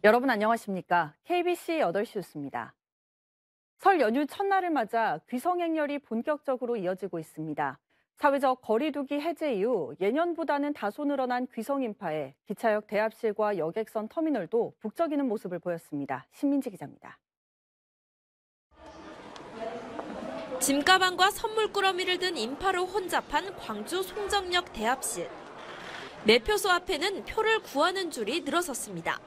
여러분 안녕하십니까? KBC 8시 뉴스입니다. 설 연휴 첫날을 맞아 귀성행렬이 본격적으로 이어지고 있습니다. 사회적 거리 두기 해제 이후 예년보다는 다소 늘어난 귀성 인파에 기차역 대합실과 여객선 터미널도 북적이는 모습을 보였습니다. 신민지 기자입니다. 짐가방과 선물 꾸러미를 든 인파로 혼잡한 광주 송정역 대합실. 매표소 앞에는 표를 구하는 줄이 늘어섰습니다.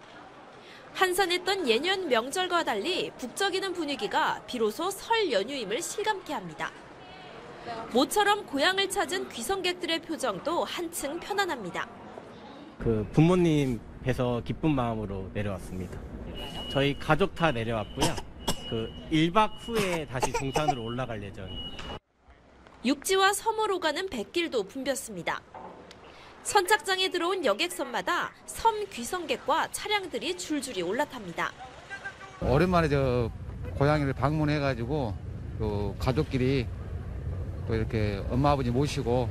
한산했던 예년 명절과 달리 북적이는 분위기가 비로소 설 연휴임을 실감케 합니다. 모처럼 고향을 찾은 귀성객들의 표정도 한층 편안합니다. 부모님 뵈서 기쁜 마음으로 내려왔습니다. 저희 가족 다 내려왔고요. 1박 후에 다시 동산으로 올라갈 예정입니다. 육지와 섬으로 가는 백길도 붐볐습니다. 선착장에 들어온 여객선마다 섬 귀성객과 차량들이 줄줄이 올라탑니다. 오랜만에 고향을 방문해가지고 또 가족끼리 또 이렇게 엄마 아버지 모시고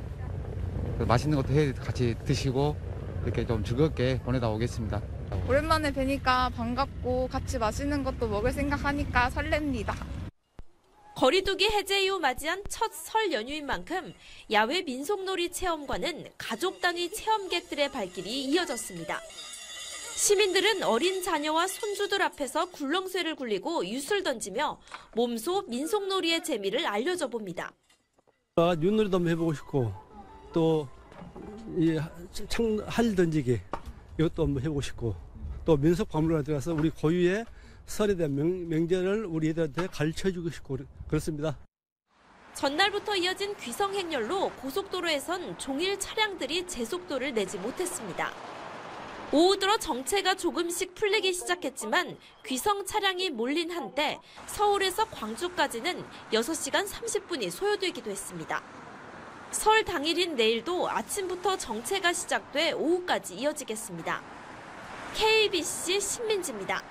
맛있는 것도 같이 드시고 이렇게 좀 즐겁게 보내다 오겠습니다. 오랜만에 뵈니까 반갑고 같이 맛있는 것도 먹을 생각하니까 설렙니다. 거리두기 해제 이후 맞이한 첫 설 연휴인 만큼 야외 민속놀이 체험과는 가족 단위 체험객들의 발길이 이어졌습니다. 시민들은 어린 자녀와 손주들 앞에서 굴렁쇠를 굴리고 윷을 던지며 몸소 민속놀이의 재미를 알려줘 봅니다. 윷놀이도 한번 해보고 싶고 또 할 던지기 이것도 한번 해보고 싶고 또 민속박물관에 들어가서 우리 고유의 설에 대한 명제를 우리 애들한테 가르쳐주고 싶고 그렇습니다. 전날부터 이어진 귀성 행렬로 고속도로에선 종일 차량들이 제속도를 내지 못했습니다. 오후 들어 정체가 조금씩 풀리기 시작했지만 귀성 차량이 몰린 한때 서울에서 광주까지는 6시간 30분이 소요되기도 했습니다. 설 당일인 내일도 아침부터 정체가 시작돼 오후까지 이어지겠습니다. KBC 신민지입니다.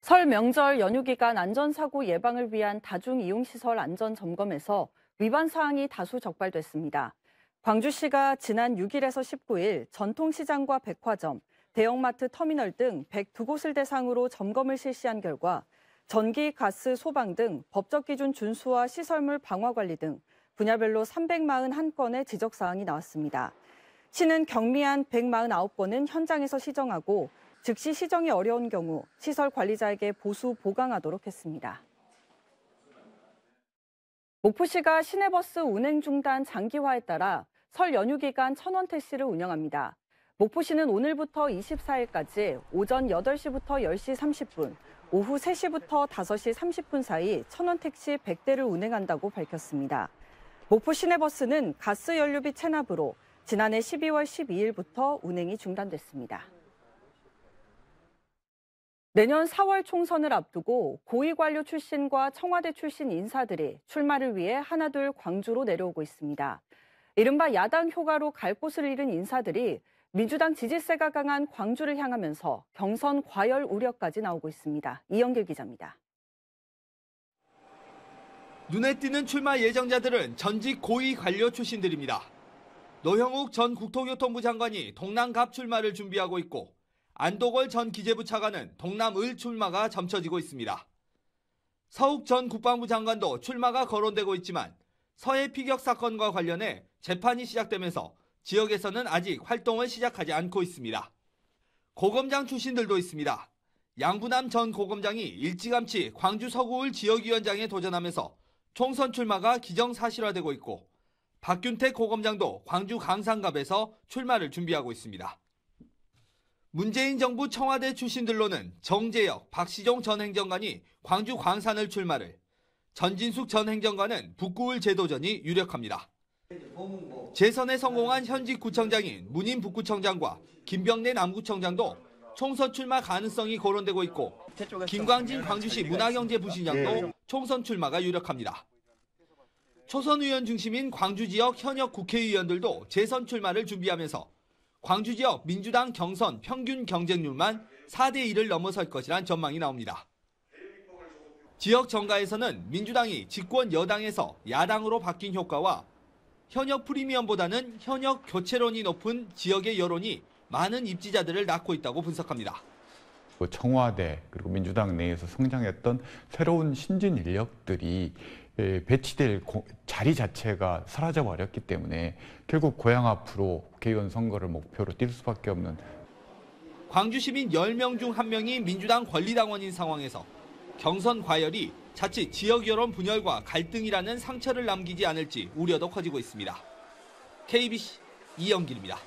설 명절 연휴 기간 안전사고 예방을 위한 다중이용시설 안전점검에서 위반 사항이 다수 적발됐습니다. 광주시가 지난 6일에서 19일 전통시장과 백화점, 대형마트 터미널 등 102곳을 대상으로 점검을 실시한 결과 전기, 가스, 소방 등 법적 기준 준수와 시설물 방화 관리 등 분야별로 341건의 지적사항이 나왔습니다. 시는 경미한 149건은 현장에서 시정하고 즉시 시정이 어려운 경우 시설 관리자에게 보수 보강하도록 했습니다. 목포시가 시내버스 운행 중단 장기화에 따라 설 연휴 기간 천원 택시를 운영합니다. 목포시는 오늘부터 24일까지 오전 8시부터 10시 30분, 오후 3시부터 5시 30분 사이 천원 택시 100대를 운행한다고 밝혔습니다. 목포 시내버스는 가스 연료비 체납으로 지난해 12월 12일부터 운행이 중단됐습니다. 내년 4월 총선을 앞두고 고위관료 출신과 청와대 출신 인사들이 출마를 위해 하나둘 광주로 내려오고 있습니다. 이른바 야당 효과로 갈 곳을 잃은 인사들이 민주당 지지세가 강한 광주를 향하면서 경선 과열 우려까지 나오고 있습니다. 이영길 기자입니다. 눈에 띄는 출마 예정자들은 전직 고위 관료 출신들입니다. 노형욱 전 국토교통부 장관이 동남갑 출마를 준비하고 있고 안도걸 전 기재부 차관은 동남을 출마가 점쳐지고 있습니다. 서욱 전 국방부 장관도 출마가 거론되고 있지만 서해 피격 사건과 관련해 재판이 시작되면서 지역에서는 아직 활동을 시작하지 않고 있습니다. 고검장 출신들도 있습니다. 양부남 전 고검장이 일찌감치 광주 서구을 지역위원장에 도전하면서 총선 출마가 기정사실화되고 있고 박균택 고검장도 광주 강산갑에서 출마를 준비하고 있습니다. 문재인 정부 청와대 출신들로는 정재혁, 박시종 전 행정관이 광주 광산을 출마를, 전진숙 전 행정관은 북구을 재도전이 유력합니다. 재선에 성공한 현직 구청장인 문인 북구청장과 김병래 남구청장도 총선 출마 가능성이 거론되고 있고 김광진 광주시 문화경제부시장도 총선 출마가 유력합니다. 초선 의원 중심인 광주 지역 현역 국회의원들도 재선 출마를 준비하면서 광주 지역 민주당 경선 평균 경쟁률만 4대 1을 넘어설 것이란 전망이 나옵니다. 지역 정가에서는 민주당이 집권 여당에서 야당으로 바뀐 효과와 현역 프리미엄보다는 현역 교체론이 높은 지역의 여론이 많은 입지자들을 낳고 있다고 분석합니다. 청와대 그리고 민주당 내에서 성장했던 새로운 신진 인력들이 배치될 자리 자체가 사라져 버렸기 때문에 결국 고향 앞으로 국회의원 선거를 목표로 뛸 수밖에 없는. 광주 시민 10명 중 1명이 민주당 권리당원인 상황에서 경선 과열이 자칫 지역 여론 분열과 갈등이라는 상처를 남기지 않을지 우려도 커지고 있습니다. KBC 이영길입니다.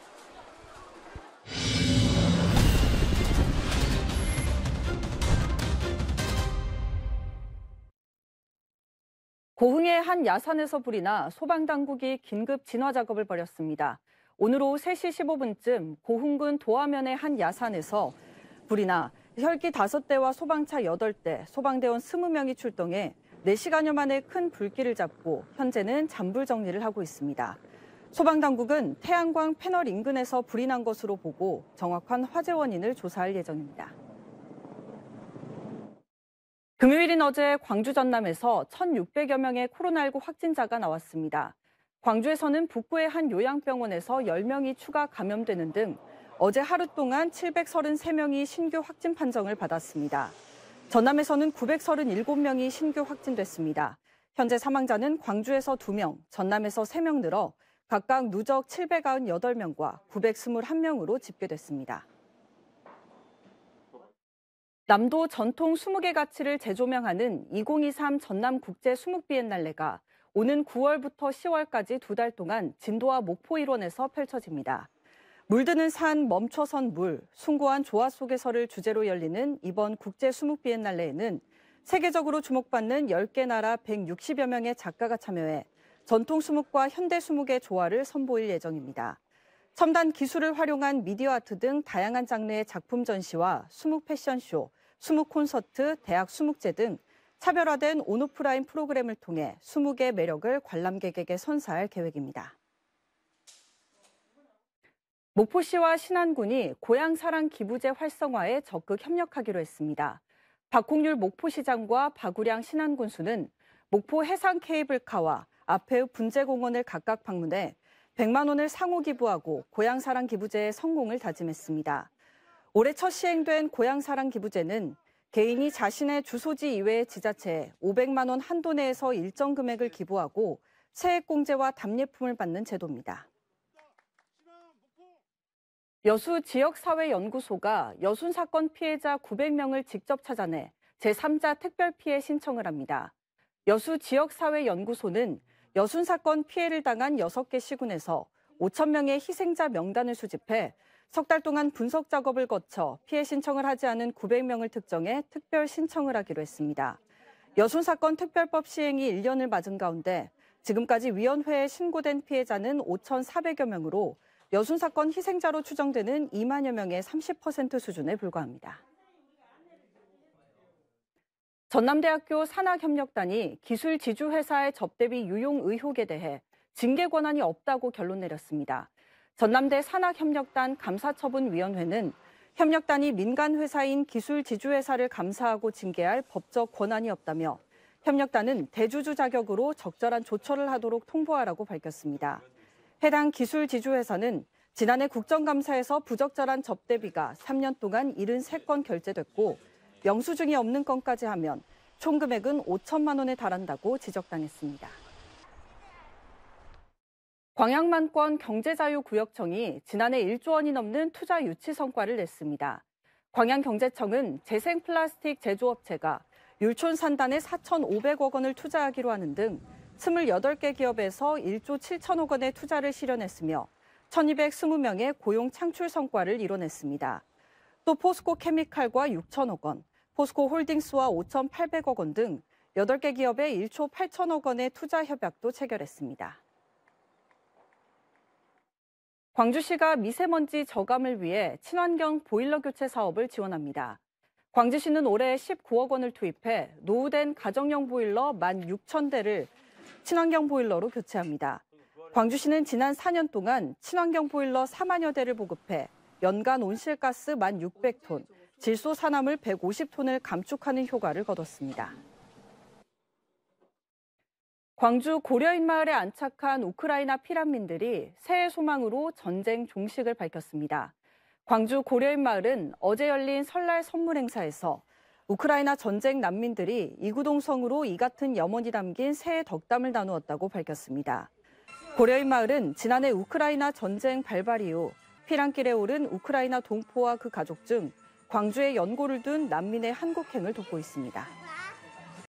고흥의 한 야산에서 불이 나 소방당국이 긴급 진화 작업을 벌였습니다. 오늘 오후 3시 15분쯤 고흥군 도하면의 한 야산에서 불이 나 헬기 5대와 소방차 8대, 소방대원 20명이 출동해 4시간여 만에 큰 불길을 잡고 현재는 잔불 정리를 하고 있습니다. 소방당국은 태양광 패널 인근에서 불이 난 것으로 보고 정확한 화재 원인을 조사할 예정입니다. 금요일인 어제 광주 전남에서 1,600여 명의 코로나19 확진자가 나왔습니다. 광주에서는 북구의 한 요양병원에서 10명이 추가 감염되는 등 어제 하루 동안 733명이 신규 확진 판정을 받았습니다. 전남에서는 937명이 신규 확진됐습니다. 현재 사망자는 광주에서 2명, 전남에서 3명 늘어 각각 누적 798명과 921명으로 집계됐습니다. 남도 전통 수묵의 가치를 재조명하는 2023 전남국제 수묵비엔날레가 오는 9월부터 10월까지 2달 동안 진도와 목포 일원에서 펼쳐집니다. 물드는 산, 멈춰선 물, 숭고한 조화 속에서를 주제로 열리는 이번 국제 수묵비엔날레에는 세계적으로 주목받는 10개 나라 160여 명의 작가가 참여해 전통 수묵과 현대 수묵의 조화를 선보일 예정입니다. 첨단 기술을 활용한 미디어 아트 등 다양한 장르의 작품 전시와 수묵 패션쇼, 수묵 콘서트, 대학 수묵제 등 차별화된 온오프라인 프로그램을 통해 수묵의 매력을 관람객에게 선사할 계획입니다. 목포시와 신안군이 고향사랑 기부제 활성화에 적극 협력하기로 했습니다. 박홍률 목포시장과 박우량 신안군수는 목포 해상 케이블카와 앞해읍 분재공원을 각각 방문해 100만 원을 상호 기부하고 고향사랑 기부제의 성공을 다짐했습니다. 올해 첫 시행된 고향사랑 기부제는 개인이 자신의 주소지 이외의 지자체에 500만 원 한도 내에서 일정 금액을 기부하고 세액공제와 답례품을 받는 제도입니다. 여수 지역사회연구소가 여순 사건 피해자 900명을 직접 찾아내 제3자 특별피해 신청을 합니다. 여수 지역사회연구소는 여순 사건 피해를 당한 6개 시군에서 5천 명의 희생자 명단을 수집해 석 달 동안 분석 작업을 거쳐 피해 신청을 하지 않은 900명을 특정해 특별 신청을 하기로 했습니다. 여순 사건 특별법 시행이 1년을 맞은 가운데 지금까지 위원회에 신고된 피해자는 5,400여 명으로 여순 사건 희생자로 추정되는 2만여 명의 30% 수준에 불과합니다. 전남대학교 산학협력단이 기술지주회사의 접대비 유용 의혹에 대해 징계 권한이 없다고 결론 내렸습니다. 전남대 산학협력단 감사처분위원회는 협력단이 민간회사인 기술지주회사를 감사하고 징계할 법적 권한이 없다며 협력단은 대주주 자격으로 적절한 조처를 하도록 통보하라고 밝혔습니다. 해당 기술지주회사는 지난해 국정감사에서 부적절한 접대비가 3년 동안 73건 결제됐고 영수증이 없는 건까지 하면 총 금액은 5천만 원에 달한다고 지적당했습니다. 광양만권 경제자유구역청이 지난해 1조 원이 넘는 투자 유치 성과를 냈습니다. 광양경제청은 재생 플라스틱 제조업체가 율촌 산단에 4,500억 원을 투자하기로 하는 등 28개 기업에서 1조 7천억 원의 투자를 실현했으며 1,220명의 고용 창출 성과를 이뤄냈습니다. 또 포스코 케미칼과 6천억 원, 포스코 홀딩스와 5,800억 원 등 8개 기업에 1조 8천억 원의 투자 협약도 체결했습니다. 광주시가 미세먼지 저감을 위해 친환경 보일러 교체 사업을 지원합니다. 광주시는 올해 19억 원을 투입해 노후된 가정용 보일러 16,000대를 친환경 보일러로 교체합니다. 광주시는 지난 4년 동안 친환경 보일러 4만여 대를 보급해 연간 온실가스 1,600톤, 질소 산화물 150톤을 감축하는 효과를 거뒀습니다. 광주 고려인 마을에 안착한 우크라이나 피난민들이 새해 소망으로 전쟁 종식을 밝혔습니다. 광주 고려인마을은 어제 열린 설날 선물 행사에서 우크라이나 전쟁 난민들이 이구동성으로 이 같은 염원이 담긴 새해 덕담을 나누었다고 밝혔습니다. 고려인마을은 지난해 우크라이나 전쟁 발발 이후 피랑길에 오른 우크라이나 동포와 그 가족 중 광주에 연고를 둔 난민의 한국행을 돕고 있습니다.